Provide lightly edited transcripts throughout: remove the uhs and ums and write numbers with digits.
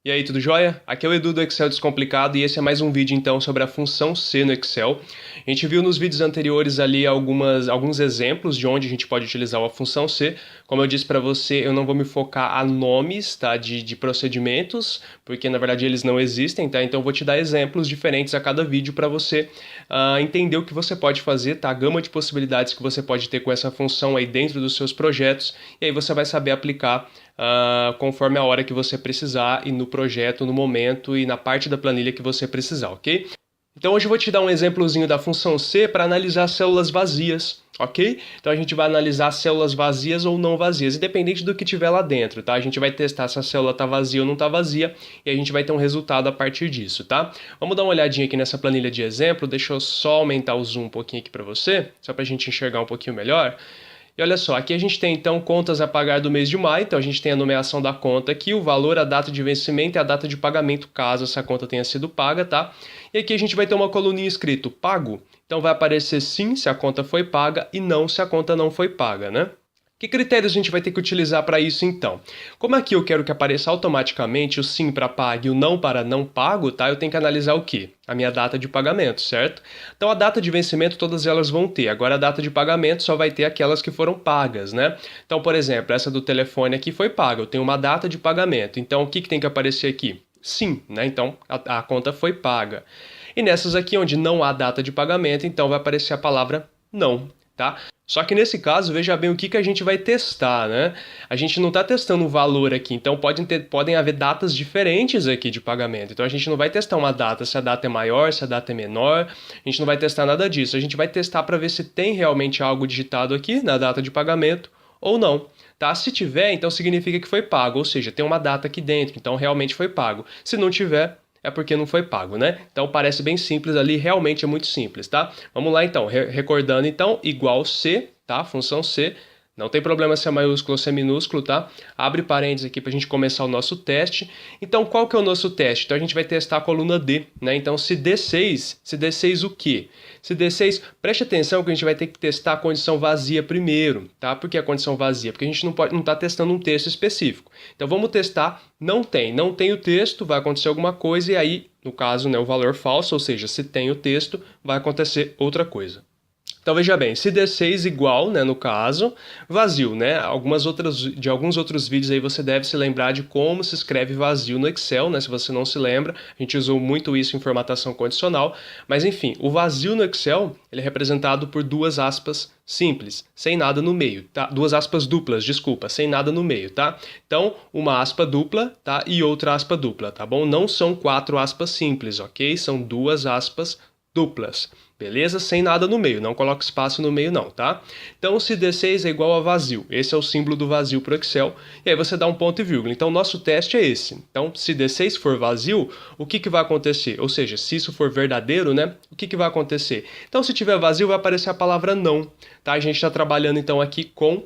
E aí, tudo jóia? Aqui é o Edu do Excel Descomplicado e esse é mais um vídeo então sobre a função C no Excel. A gente viu nos vídeos anteriores ali alguns exemplos de onde a gente pode utilizar a função C. Como eu disse para você, eu não vou me focar a nomes, tá, de procedimentos, porque na verdade eles não existem, tá? Então eu vou te dar exemplos diferentes a cada vídeo para você entender o que você pode fazer, tá? A gama de possibilidades que você pode ter com essa função aí dentro dos seus projetos e aí você vai saber aplicar conforme a hora que você precisar e no projeto, no momento e na parte da planilha que você precisar, ok? Então hoje eu vou te dar um exemplozinho da função C para analisar células vazias, ok? Então a gente vai analisar células vazias ou não vazias, independente do que tiver lá dentro, tá? A gente vai testar se a célula está vazia ou não está vazia e a gente vai ter um resultado a partir disso, tá? Vamos dar uma olhadinha aqui nessa planilha de exemplo, deixa eu só aumentar o zoom um pouquinho aqui para você, só para a gente enxergar um pouquinho melhor. E olha só, aqui a gente tem então contas a pagar do mês de maio, então a gente tem a nomeação da conta aqui, o valor, a data de vencimento e a data de pagamento, caso essa conta tenha sido paga, tá? E aqui a gente vai ter uma coluninha escrito pago, então vai aparecer sim se a conta foi paga e não se a conta não foi paga, né? Que critérios a gente vai ter que utilizar para isso então? Como aqui eu quero que apareça automaticamente o sim para pago e o não para não pago, tá? Eu tenho que analisar o quê? A minha data de pagamento, certo? Então a data de vencimento todas elas vão ter, agora a data de pagamento só vai ter aquelas que foram pagas, né? Então, por exemplo, essa do telefone aqui foi paga, eu tenho uma data de pagamento, então o que tem que aparecer aqui? Sim, né? Então a conta foi paga. E nessas aqui onde não há data de pagamento, então vai aparecer a palavra não, tá? Só que nesse caso, veja bem o que a gente vai testar, né? A gente não está testando o valor aqui, então podem haver datas diferentes aqui de pagamento. Então a gente não vai testar uma data, se a data é maior, se a data é menor, a gente não vai testar nada disso. A gente vai testar para ver se tem realmente algo digitado aqui na data de pagamento ou não. Tá? Se tiver, então significa que foi pago, ou seja, tem uma data aqui dentro, então realmente foi pago. Se não tiver, é porque não foi pago, né? Então parece bem simples ali, realmente é muito simples, tá? Vamos lá então, recordando então, igual C, tá? Função C, não tem problema se é maiúsculo ou se é minúsculo, tá? Abre parênteses aqui para a gente começar o nosso teste. Então qual que é o nosso teste? Então a gente vai testar a coluna D, né? Então se D6 o quê? Se D6, preste atenção que a gente vai ter que testar a condição vazia primeiro, tá? Por que a condição vazia? Porque a gente não está testando um texto específico. Então vamos testar, não tem o texto, vai acontecer alguma coisa e aí, no caso, né, o valor falso, ou seja, se tem o texto, vai acontecer outra coisa. Então veja bem, se D6 igual, né, no caso, vazio, né? De alguns outros vídeos aí você deve se lembrar de como se escreve vazio no Excel, né? Se você não se lembra, a gente usou muito isso em formatação condicional, mas enfim, o vazio no Excel, ele é representado por duas aspas simples, sem nada no meio, tá? Duas aspas duplas, desculpa, sem nada no meio, tá? Então, uma aspa dupla, tá? E outra aspa dupla, tá bom? Não são quatro aspas simples, ok? São duas aspas duplas. Beleza? Sem nada no meio, não coloca espaço no meio não, tá? Então, se D6 é igual a vazio, esse é o símbolo do vazio para o Excel, e aí você dá um ponto e vírgula. Então, nosso teste é esse. Então, se D6 for vazio, o que vai acontecer? Ou seja, se isso for verdadeiro, né? O que vai acontecer? Então, se tiver vazio, vai aparecer a palavra não, tá? A gente está trabalhando, então, aqui com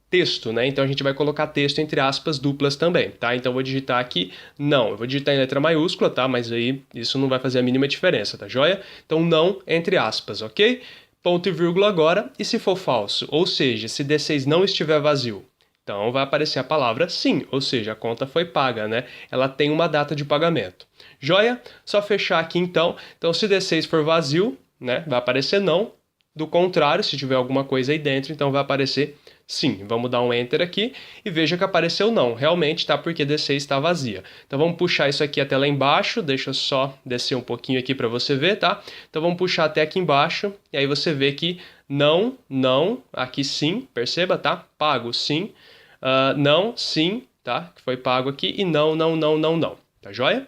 texto, né? Então a gente vai colocar texto entre aspas duplas também, tá? Então eu vou digitar aqui não, eu vou digitar em letra maiúscula, tá? Mas aí isso não vai fazer a mínima diferença, tá joia? Então não entre aspas, ok? Ponto e vírgula agora, e se for falso, ou seja, se D6 não estiver vazio, então vai aparecer a palavra sim, ou seja, a conta foi paga, né? Ela tem uma data de pagamento. Joia? Só fechar aqui então. Então se D6 for vazio, né, vai aparecer não. Do contrário, se tiver alguma coisa aí dentro, então vai aparecer sim. Vamos dar um Enter aqui e veja que apareceu não. Realmente, tá? Porque D6 está vazia. Então vamos puxar isso aqui até lá embaixo. Deixa eu só descer um pouquinho aqui para você ver, tá? Então vamos puxar até aqui embaixo e aí você vê que não, aqui sim, perceba, tá? Pago sim, não, sim, tá? Que foi pago aqui e não, tá joia?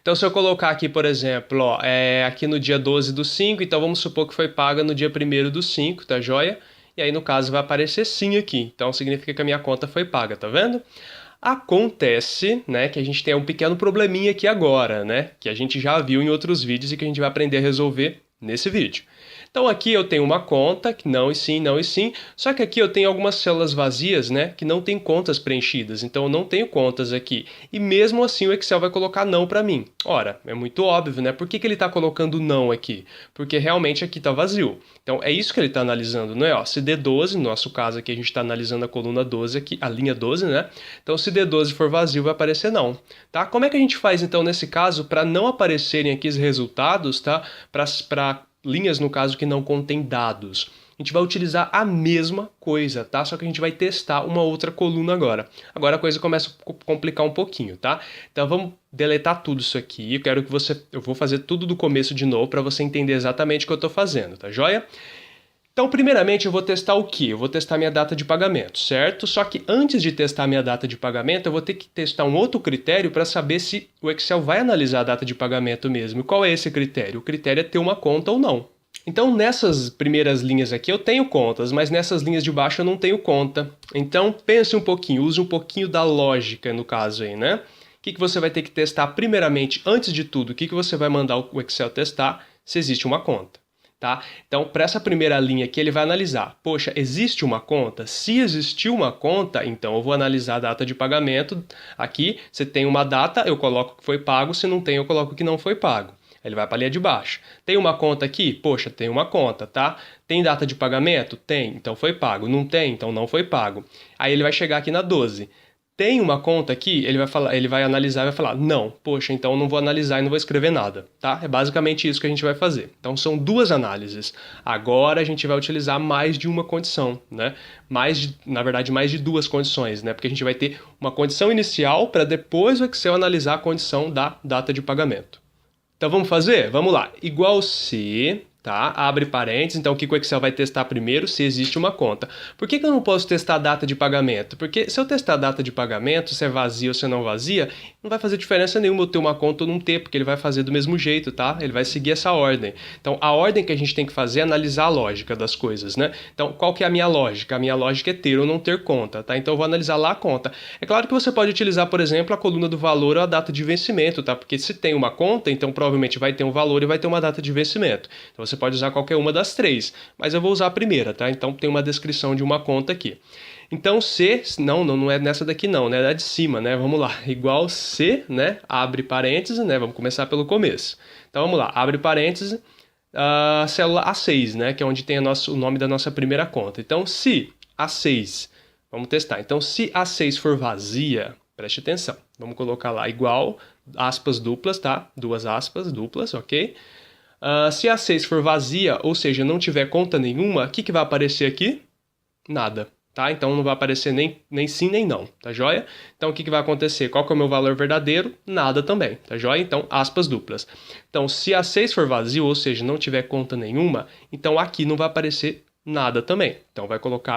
Então, se eu colocar aqui, por exemplo, ó, aqui no dia 12/5, então vamos supor que foi paga no dia 1º/5, tá joia? E aí, no caso, vai aparecer sim aqui. Então, significa que a minha conta foi paga, tá vendo? Acontece, né, que a gente tem um pequeno probleminha aqui agora, né? Que a gente já viu em outros vídeos e que a gente vai aprender a resolver nesse vídeo. Então aqui eu tenho uma conta, que não e sim, não e sim, só que aqui eu tenho algumas células vazias, né, que não tem contas preenchidas, então eu não tenho contas aqui. E mesmo assim o Excel vai colocar não para mim. Ora, é muito óbvio, né? Por que ele está colocando não aqui? Porque realmente aqui está vazio. Então é isso que ele está analisando, não é? Ó, se D12, no nosso caso aqui a gente está analisando a coluna 12 aqui, a linha 12, né? Então se D12 for vazio vai aparecer não, tá? Como é que a gente faz então nesse caso para não aparecerem aqui os resultados, tá? Para linhas no caso que não contém dados. A gente vai utilizar a mesma coisa, tá? Só que a gente vai testar uma outra coluna agora. Agora a coisa começa a complicar um pouquinho, tá? Então vamos deletar tudo isso aqui. Eu vou fazer tudo do começo de novo para você entender exatamente o que eu estou fazendo, tá joia? Então, primeiramente, eu vou testar o quê? Eu vou testar minha data de pagamento, certo? Só que antes de testar minha data de pagamento, eu vou ter que testar um outro critério para saber se o Excel vai analisar a data de pagamento mesmo. E qual é esse critério? O critério é ter uma conta ou não. Então, nessas primeiras linhas aqui eu tenho contas, mas nessas linhas de baixo eu não tenho conta. Então, pense um pouquinho, use um pouquinho da lógica no caso aí, né? O que você vai ter que testar primeiramente, antes de tudo? O que você vai mandar o Excel testar? Se existe uma conta. Tá? Então, para essa primeira linha aqui, ele vai analisar. Poxa, existe uma conta? Se existiu uma conta, então eu vou analisar a data de pagamento. Aqui, se tem uma data, eu coloco que foi pago. Se não tem, eu coloco que não foi pago. Ele vai para a linha de baixo. Tem uma conta aqui? Poxa, tem uma conta, tá? Tem data de pagamento? Tem, então foi pago. Não tem, então não foi pago. Aí ele vai chegar aqui na 12. Tem uma conta aqui, ele vai analisar e vai falar, não, poxa, então não vou analisar e não vou escrever nada, tá? É basicamente isso que a gente vai fazer. Então são duas análises. Agora a gente vai utilizar mais de uma condição, né? Na verdade, mais de duas condições, né? Porque a gente vai ter uma condição inicial para depois o Excel analisar a condição da data de pagamento. Então vamos fazer? Vamos lá. Igual se, tá? Abre parênteses. Então o que o Excel vai testar primeiro? Se existe uma conta. Por que eu não posso testar a data de pagamento? Porque se eu testar a data de pagamento, se é vazia ou se não vazia, não vai fazer diferença nenhuma eu ter uma conta ou não ter, porque ele vai fazer do mesmo jeito, tá? Ele vai seguir essa ordem. Então a ordem que a gente tem que fazer é analisar a lógica das coisas, né? Então qual que é a minha lógica? A minha lógica é ter ou não ter conta, tá? Então eu vou analisar lá a conta. É claro que você pode utilizar, por exemplo, a coluna do valor ou a data de vencimento, tá? Porque se tem uma conta, então provavelmente vai ter um valor e vai ter uma data de vencimento. Então você pode usar qualquer uma das três, mas eu vou usar a primeira, tá? Então tem uma descrição de uma conta aqui. Então se, não é nessa daqui não, né? É de cima, né? Vamos lá, igual se, né? Abre parênteses, né? Vamos começar pelo começo. Então vamos lá, abre parênteses, a célula A6, né? Que é onde tem o nome da nossa primeira conta. Então se A6, vamos testar. Então se A6 for vazia, preste atenção, vamos colocar lá igual, aspas duplas, tá? Duas aspas duplas, ok? Se a 6 for vazia, ou seja, não tiver conta nenhuma, o que vai aparecer aqui? Nada, tá? Então não vai aparecer nem sim nem não, tá joia? Então o que vai acontecer? Qual que é o meu valor verdadeiro? Nada também, tá joia? Então aspas duplas. Então se a 6 for vazio, ou seja, não tiver conta nenhuma, então aqui não vai aparecer nada também. Então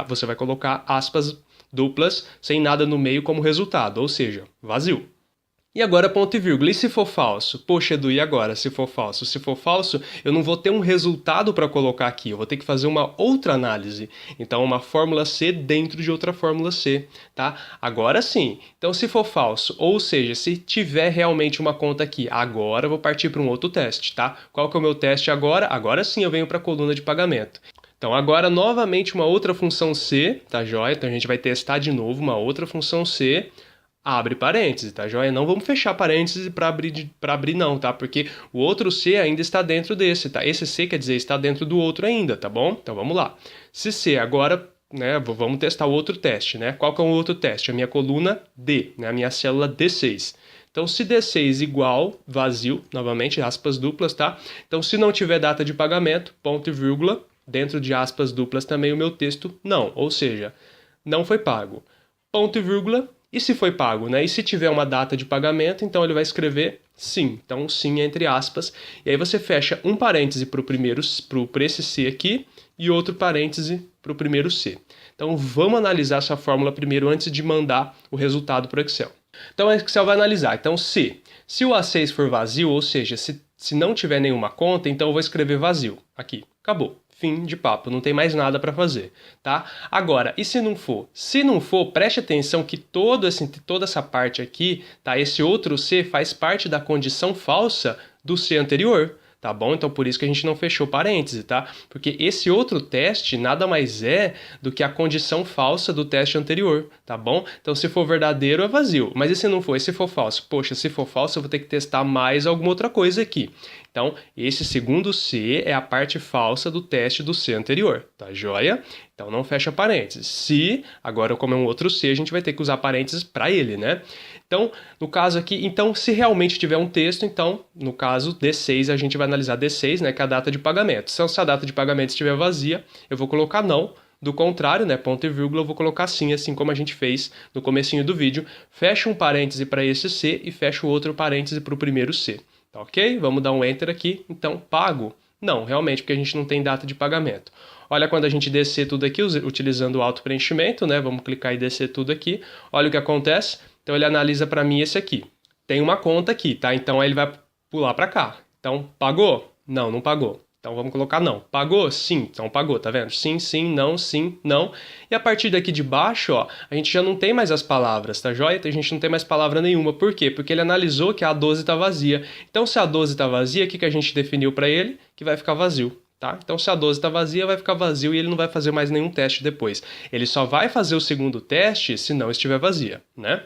você vai colocar aspas duplas sem nada no meio como resultado, ou seja, vazio. E agora ponto e vírgula. E se for falso? Poxa, Edu, e agora se for falso? Se for falso, eu não vou ter um resultado para colocar aqui. Eu vou ter que fazer uma outra análise. Então, uma fórmula C dentro de outra fórmula C, tá? Agora sim. Então, se for falso, ou seja, se tiver realmente uma conta aqui, agora eu vou partir para um outro teste, tá? Qual que é o meu teste agora? Agora sim eu venho para a coluna de pagamento. Então, agora, novamente, uma outra função C, tá joia? Então, a gente vai testar de novo uma outra função C. Abre parênteses, tá joia? Não vamos fechar parênteses para abrir não, tá? Porque o outro C ainda está dentro desse, tá? Esse C quer dizer está dentro do outro ainda, tá bom? Então vamos lá. Se C agora, né, vamos testar o outro teste, né? Qual que é o outro teste? A minha coluna D, né? A minha célula D6. Então se D6 igual, vazio, novamente, aspas duplas, tá? Então se não tiver data de pagamento, ponto e vírgula, dentro de aspas duplas também o meu texto não, ou seja, não foi pago. Ponto e vírgula. E se foi pago, né? E se tiver uma data de pagamento, então ele vai escrever sim. Então, sim entre aspas. E aí você fecha um parêntese para esse C aqui e outro parêntese para o primeiro C. Então, vamos analisar essa fórmula primeiro antes de mandar o resultado para o Excel. Então, o Excel vai analisar. Então, se o A6 for vazio, ou seja, se não tiver nenhuma conta, então eu vou escrever vazio. Aqui, acabou. Fim de papo, não tem mais nada para fazer, tá? Agora, e se não for? Se não for, preste atenção que toda essa parte aqui, tá? Esse outro C faz parte da condição falsa do C anterior, tá bom? Então por isso que a gente não fechou parêntese, tá? Porque esse outro teste nada mais é do que a condição falsa do teste anterior, tá bom? Então se for verdadeiro é vazio, mas e se não for? E se for falso? Poxa, se for falso eu vou ter que testar mais alguma outra coisa aqui. Então, esse segundo se é a parte falsa do teste do se anterior, tá joia? Então não fecha parênteses. Se, agora como é um outro se, a gente vai ter que usar parênteses para ele, né? Então, no caso aqui, então se realmente tiver um texto, então, no caso D6, a gente vai analisar D6, né, que é a data de pagamento. Se a data de pagamento estiver vazia, eu vou colocar não. Do contrário, né, ponto e vírgula, eu vou colocar sim, assim como a gente fez no comecinho do vídeo. Fecha um parêntese para esse se e fecha o outro parêntese para o primeiro se. Tá ok? Vamos dar um enter aqui. Então, pago? Não, realmente, porque a gente não tem data de pagamento. Olha quando a gente descer tudo aqui, utilizando o auto-preenchimento, né? Vamos clicar e descer tudo aqui. Olha o que acontece. Então, ele analisa para mim esse aqui. Tem uma conta aqui, tá? Então, aí ele vai pular para cá. Então, pagou? Não, não pagou. Então, vamos colocar não. Pagou? Sim. Então, pagou, tá vendo? Sim, sim, não. E a partir daqui de baixo, ó, a gente já não tem mais as palavras, tá joia? A gente não tem mais palavra nenhuma. Por quê? Porque ele analisou que a 12 tá vazia. Então, se a 12 tá vazia, o que a gente definiu para ele? Que vai ficar vazio. Tá? Então, se a 12 está vazia, vai ficar vazio e ele não vai fazer mais nenhum teste depois. Ele só vai fazer o segundo teste se não estiver vazia, né?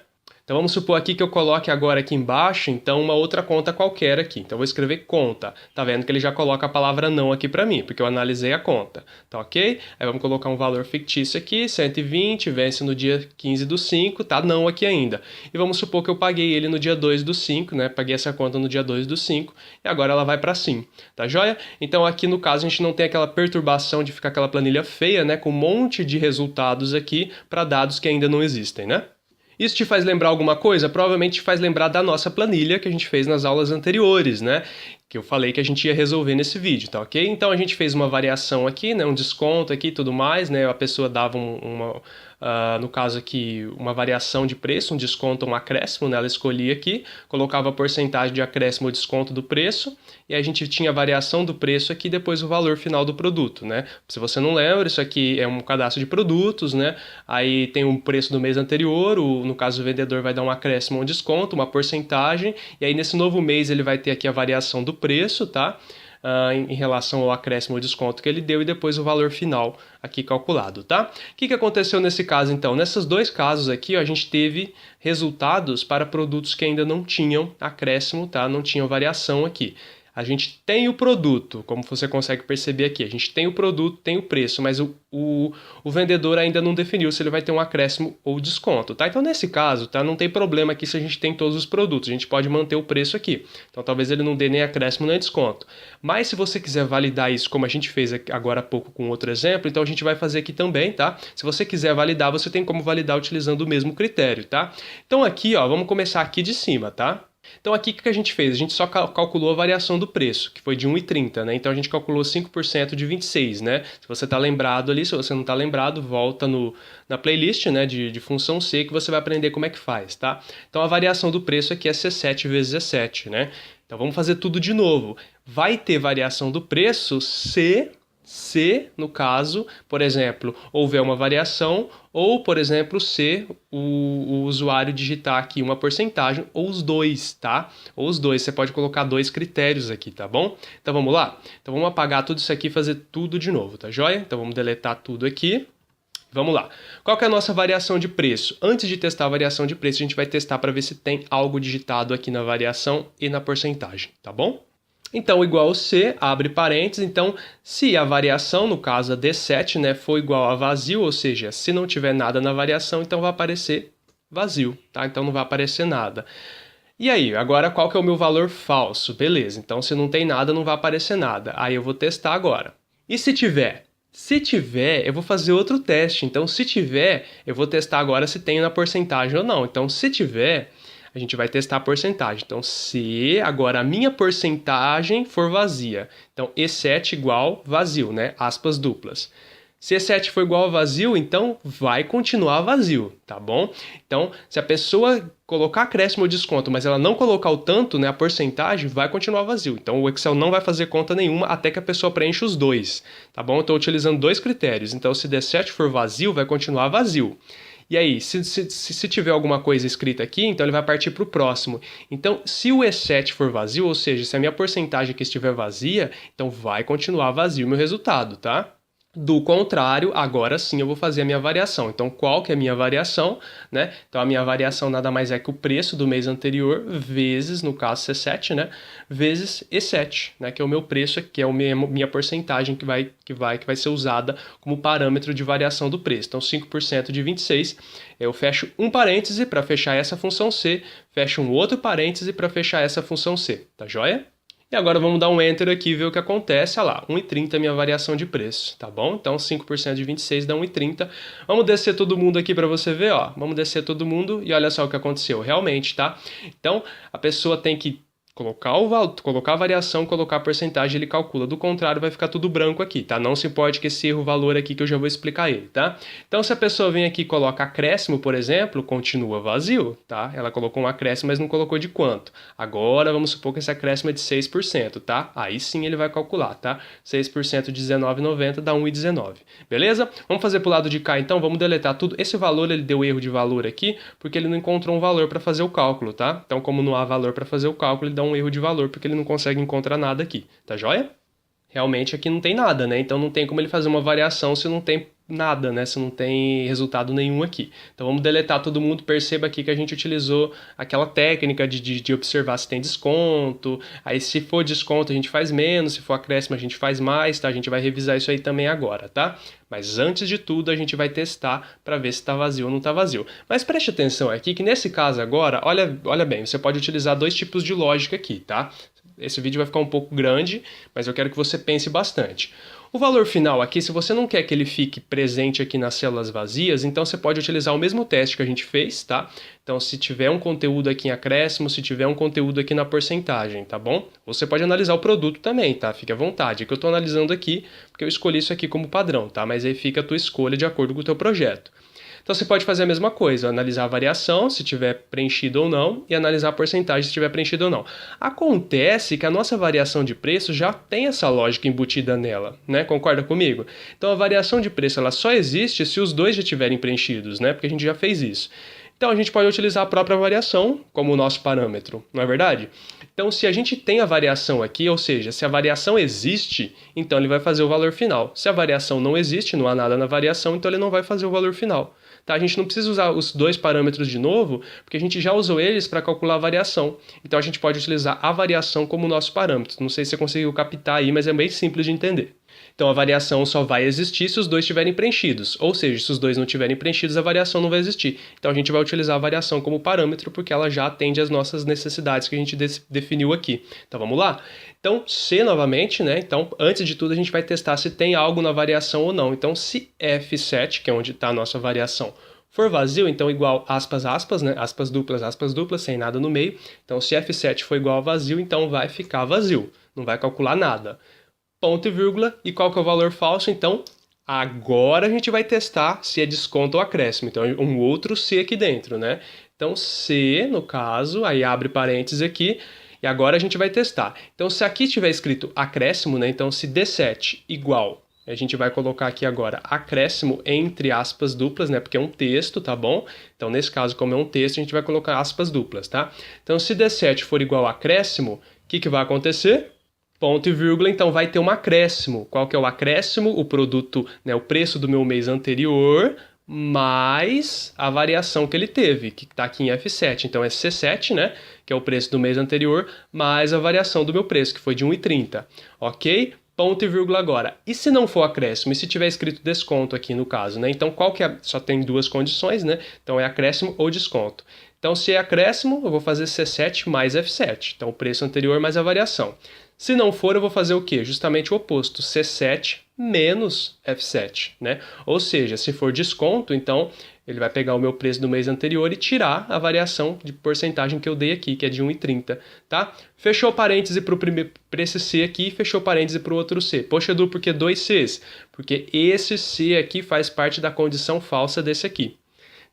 Então vamos supor aqui que eu coloque agora aqui embaixo, então, uma outra conta qualquer aqui. Então eu vou escrever conta. Tá vendo que ele já coloca a palavra não aqui para mim, porque eu analisei a conta. Tá ok? Aí vamos colocar um valor fictício aqui, 120, vence no dia 15 do 5, tá não aqui ainda. E vamos supor que eu paguei ele no dia 2 do 5, né? Paguei essa conta no dia 2 do 5 e agora ela vai para sim. Tá joia? Então aqui no caso a gente não tem aquela perturbação de ficar aquela planilha feia, né? Com um monte de resultados aqui para dados que ainda não existem, né? Isso te faz lembrar alguma coisa? Provavelmente te faz lembrar da nossa planilha que a gente fez nas aulas anteriores, né? Que eu falei que a gente ia resolver nesse vídeo, tá ok? Então a gente fez uma variação aqui, né? Um desconto aqui e tudo mais, né? A pessoa dava no caso aqui, uma variação de preço, um desconto, um acréscimo, né? Ela escolhia aqui, colocava a porcentagem de acréscimo ou desconto do preço, e a gente tinha a variação do preço aqui, depois o valor final do produto, né? Se você não lembra, isso aqui é um cadastro de produtos, né? Aí tem o preço do mês anterior, no caso o vendedor vai dar um acréscimo ou um desconto, uma porcentagem, e aí nesse novo mês ele vai ter aqui a variação do preço, tá? Em relação ao acréscimo ou desconto que ele deu e depois o valor final aqui calculado, tá? O que aconteceu nesse caso então? Nesses dois casos aqui, ó, a gente teve resultados para produtos que ainda não tinham acréscimo, tá? Não tinham variação aqui. A gente tem o produto, como você consegue perceber aqui, a gente tem o produto, tem o preço, mas o vendedor ainda não definiu se ele vai ter um acréscimo ou desconto, tá? Então, nesse caso, tá, não tem problema aqui se a gente tem todos os produtos, a gente pode manter o preço aqui. Então, talvez ele não dê nem acréscimo nem desconto. Mas, se você quiser validar isso, como a gente fez agora há pouco com outro exemplo, então a gente vai fazer aqui também, tá? Se você quiser validar, você tem como validar utilizando o mesmo critério, tá? Então, aqui, ó, vamos começar aqui de cima, tá? Então aqui o que a gente fez? A gente só calculou a variação do preço, que foi de 1,30, né? Então a gente calculou 5% de 26, né? Se você está lembrado ali, se você não está lembrado, volta na playlist, né, de função C que você vai aprender como é que faz, tá? Então a variação do preço aqui é C7 vezes E7, né? Então vamos fazer tudo de novo. Vai ter variação do preço se, no caso, por exemplo, houver uma variação ou, por exemplo, se o usuário digitar aqui uma porcentagem ou os dois, tá? Ou os dois, você pode colocar dois critérios aqui, tá bom? Então vamos lá? Então vamos apagar tudo isso aqui e fazer tudo de novo, tá joia? Então vamos deletar tudo aqui. Vamos lá. Qual que é a nossa variação de preço? Antes de testar a variação de preço, a gente vai testar para ver se tem algo digitado aqui na variação e na porcentagem, tá bom? Então, igual C, abre parênteses, então, se a variação, no caso a D7, né, for igual a vazio, ou seja, se não tiver nada na variação, então vai aparecer vazio, tá? Então não vai aparecer nada. E aí, agora qual que é o meu valor falso? Beleza, então se não tem nada, não vai aparecer nada. Aí eu vou testar agora. E se tiver? Se tiver, eu vou fazer outro teste. Então, se tiver, eu vou testar agora se tem na porcentagem ou não. Então, se tiver, a gente vai testar a porcentagem. Então, se agora a minha porcentagem for vazia, então E7 igual vazio, né? Aspas duplas. Se E7 for igual a vazio, então vai continuar vazio, tá bom? Então, se a pessoa colocar acréscimo ou desconto, mas ela não colocar o tanto, né, a porcentagem, vai continuar vazio. Então, o Excel não vai fazer conta nenhuma até que a pessoa preencha os dois, tá bom? Eu estou utilizando dois critérios. Então, se D7 for vazio, vai continuar vazio. E aí, se tiver alguma coisa escrita aqui, então ele vai partir para o próximo. Então, se o E7 for vazio, ou seja, se a minha porcentagem aqui estiver vazia, então vai continuar vazio o meu resultado, tá? Do contrário, agora sim eu vou fazer a minha variação. Então, qual que é a minha variação, né? Então, a minha variação nada mais é que o preço do mês anterior vezes, no caso C7, né? Vezes E7, né? Que é o meu preço, que é a minha porcentagem que vai ser usada como parâmetro de variação do preço. Então, 5% de 26, eu fecho um parêntese para fechar essa função C, fecho um outro parêntese para fechar essa função C, tá joia? E agora vamos dar um Enter aqui e ver o que acontece. Olha lá, 1,30 é minha variação de preço, tá bom? Então 5% de 26 dá 1,30. Vamos descer todo mundo aqui para você ver, ó. Vamos descer todo mundo e olha só o que aconteceu, realmente, tá? Então a pessoa tem que colocar a variação, colocar a porcentagem, ele calcula. Do contrário, vai ficar tudo branco aqui, tá? Não se importe com esse erro valor aqui que eu já vou explicar ele, tá? Então, se a pessoa vem aqui e coloca acréscimo, por exemplo, continua vazio, tá? Ela colocou um acréscimo, mas não colocou de quanto. Agora, vamos supor que esse acréscimo é de 6%, tá? Aí sim ele vai calcular, tá? 6% de 19,90 dá 1,19. Beleza? Vamos fazer pro lado de cá, então. Vamos deletar tudo. Esse valor, ele deu erro de valor aqui, porque ele não encontrou um valor para fazer o cálculo, tá? Então, como não há valor para fazer o cálculo, ele dá um erro de valor, porque ele não consegue encontrar nada aqui, tá joia? Realmente aqui não tem nada, né? Então não tem como ele fazer uma variação se não tem nada, né? Se não tem resultado nenhum aqui. Então vamos deletar todo mundo. Perceba aqui que a gente utilizou aquela técnica de observar se tem desconto. Aí se for desconto a gente faz menos, se for acréscimo a gente faz mais, tá? A gente vai revisar isso aí também agora, tá? Mas antes de tudo a gente vai testar para ver se está vazio ou não está vazio. Mas preste atenção aqui que nesse caso agora, olha bem, você pode utilizar dois tipos de lógica aqui, tá? Esse vídeo vai ficar um pouco grande, mas eu quero que você pense bastante. O valor final aqui, se você não quer que ele fique presente aqui nas células vazias, então você pode utilizar o mesmo teste que a gente fez, tá? Então, se tiver um conteúdo aqui em acréscimo, se tiver um conteúdo aqui na porcentagem, tá bom? Você pode analisar o produto também, tá? Fique à vontade. É que eu estou analisando aqui, porque eu escolhi isso aqui como padrão, tá? Mas aí fica a tua escolha de acordo com o teu projeto. Então você pode fazer a mesma coisa, analisar a variação, se tiver preenchido ou não, e analisar a porcentagem, se tiver preenchido ou não. Acontece que a nossa variação de preço já tem essa lógica embutida nela, né? Concorda comigo? Então a variação de preço ela só existe se os dois já estiverem preenchidos, né? Porque a gente já fez isso. Então a gente pode utilizar a própria variação como o nosso parâmetro, não é verdade? Então se a gente tem a variação aqui, ou seja, se a variação existe, então ele vai fazer o valor final. Se a variação não existe, não há nada na variação, então ele não vai fazer o valor final. Tá? A gente não precisa usar os dois parâmetros de novo, porque a gente já usou eles para calcular a variação. Então a gente pode utilizar a variação como nosso parâmetro. Não sei se você conseguiu captar aí, mas é bem simples de entender. Então a variação só vai existir se os dois estiverem preenchidos. Ou seja, se os dois não estiverem preenchidos, a variação não vai existir. Então a gente vai utilizar a variação como parâmetro, porque ela já atende às nossas necessidades que a gente definiu aqui. Então vamos lá? Então, C novamente, né? Então, antes de tudo, a gente vai testar se tem algo na variação ou não. Então, se F7, que é onde está a nossa variação, for vazio, então igual aspas, aspas, né? Aspas duplas, sem nada no meio. Então, se F7 for igual a vazio, então vai ficar vazio. Não vai calcular nada. Ponto e vírgula. E qual que é o valor falso? Então, agora a gente vai testar se é desconto ou acréscimo. Então, um outro C aqui dentro, né? Então, C, no caso, aí abre parênteses aqui. E agora a gente vai testar. Então, se aqui tiver escrito acréscimo, né? Então, se D7 igual, a gente vai colocar aqui agora acréscimo entre aspas duplas, né? Porque é um texto, tá bom? Então, nesse caso, como é um texto, a gente vai colocar aspas duplas, tá? Então, se D7 for igual a acréscimo, o que vai acontecer? Ponto e vírgula, então vai ter um acréscimo. Qual que é o acréscimo? O produto, né? O preço do meu mês anterior, mais a variação que ele teve, que está aqui em F7. Então é C7, né, que é o preço do mês anterior, mais a variação do meu preço, que foi de 1,30. Ok? Ponto e vírgula agora. E se não for acréscimo? E se tiver escrito desconto aqui no caso, né? Então qual que é? Só tem duas condições, né? Então é acréscimo ou desconto. Então se é acréscimo, eu vou fazer C7 mais F7. Então o preço anterior mais a variação. Se não for, eu vou fazer o quê? Justamente o oposto, C7 menos F7, né? Ou seja, se for desconto, então ele vai pegar o meu preço do mês anterior e tirar a variação de porcentagem que eu dei aqui, que é de 1,30, tá? Fechou parêntese para esse C aqui, fechou parêntese para o outro C. Poxa, Edu, por que dois Cs? Porque esse C aqui faz parte da condição falsa desse aqui.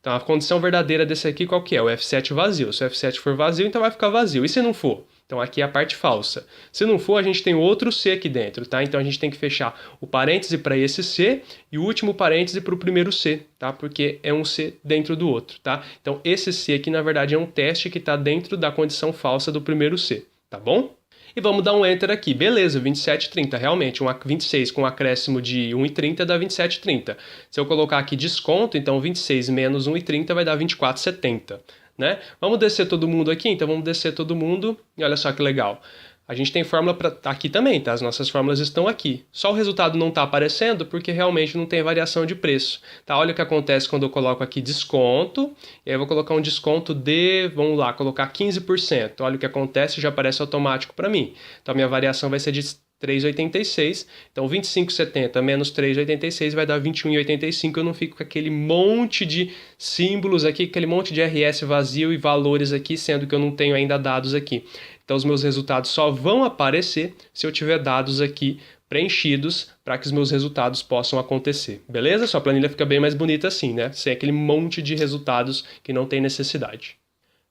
Então a condição verdadeira desse aqui qual que é? O F7 vazio. Se o F7 for vazio, então vai ficar vazio. E se não for? Então aqui é a parte falsa. Se não for, a gente tem outro C aqui dentro, tá? Então a gente tem que fechar o parêntese para esse C e o último parêntese para o primeiro C, tá? Porque é um C dentro do outro, tá? Então esse C aqui, na verdade, é um teste que está dentro da condição falsa do primeiro C, tá bom? E vamos dar um Enter aqui. Beleza, 27,30. Realmente, 26 com um acréscimo de 1,30 dá 27,30. Se eu colocar aqui desconto, então 26 menos 1,30 vai dar 24,70. Né? Vamos descer todo mundo aqui? Então vamos descer todo mundo. E olha só que legal. A gente tem fórmula para aqui também, tá? As nossas fórmulas estão aqui. Só o resultado não está aparecendo porque realmente não tem variação de preço. Tá? Olha o que acontece quando eu coloco aqui desconto. E aí eu vou colocar um desconto de, vamos lá, colocar 15%. Olha o que acontece, já aparece automático para mim. Então a minha variação vai ser de 3,86. Então 25,70 menos 3,86 vai dar 21,85. Eu não fico com aquele monte de símbolos aqui, aquele monte de RS vazio e valores aqui, sendo que eu não tenho ainda dados aqui. Então os meus resultados só vão aparecer se eu tiver dados aqui preenchidos para que os meus resultados possam acontecer. Beleza? Sua planilha fica bem mais bonita assim, né? Sem aquele monte de resultados que não tem necessidade.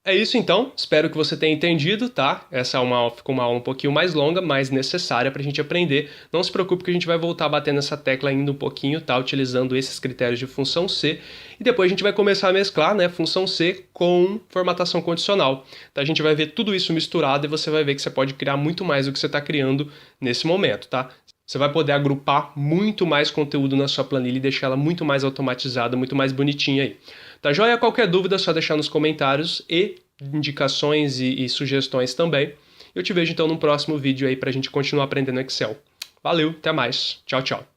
É isso então, espero que você tenha entendido, tá? Essa ficou uma aula um pouquinho mais longa, mas necessária para a gente aprender. Não se preocupe que a gente vai voltar a bater nessa tecla ainda um pouquinho, tá? Utilizando esses critérios de função C. E depois a gente vai começar a mesclar, né, função C com formatação condicional. Então a gente vai ver tudo isso misturado e você vai ver que você pode criar muito mais do que você está criando nesse momento, tá? Você vai poder agrupar muito mais conteúdo na sua planilha e deixar ela muito mais automatizada, muito mais bonitinha aí. Tá joia? Qualquer dúvida é só deixar nos comentários e indicações e sugestões também. Eu te vejo então no próximo vídeo aí pra gente continuar aprendendo Excel. Valeu, até mais. Tchau, tchau.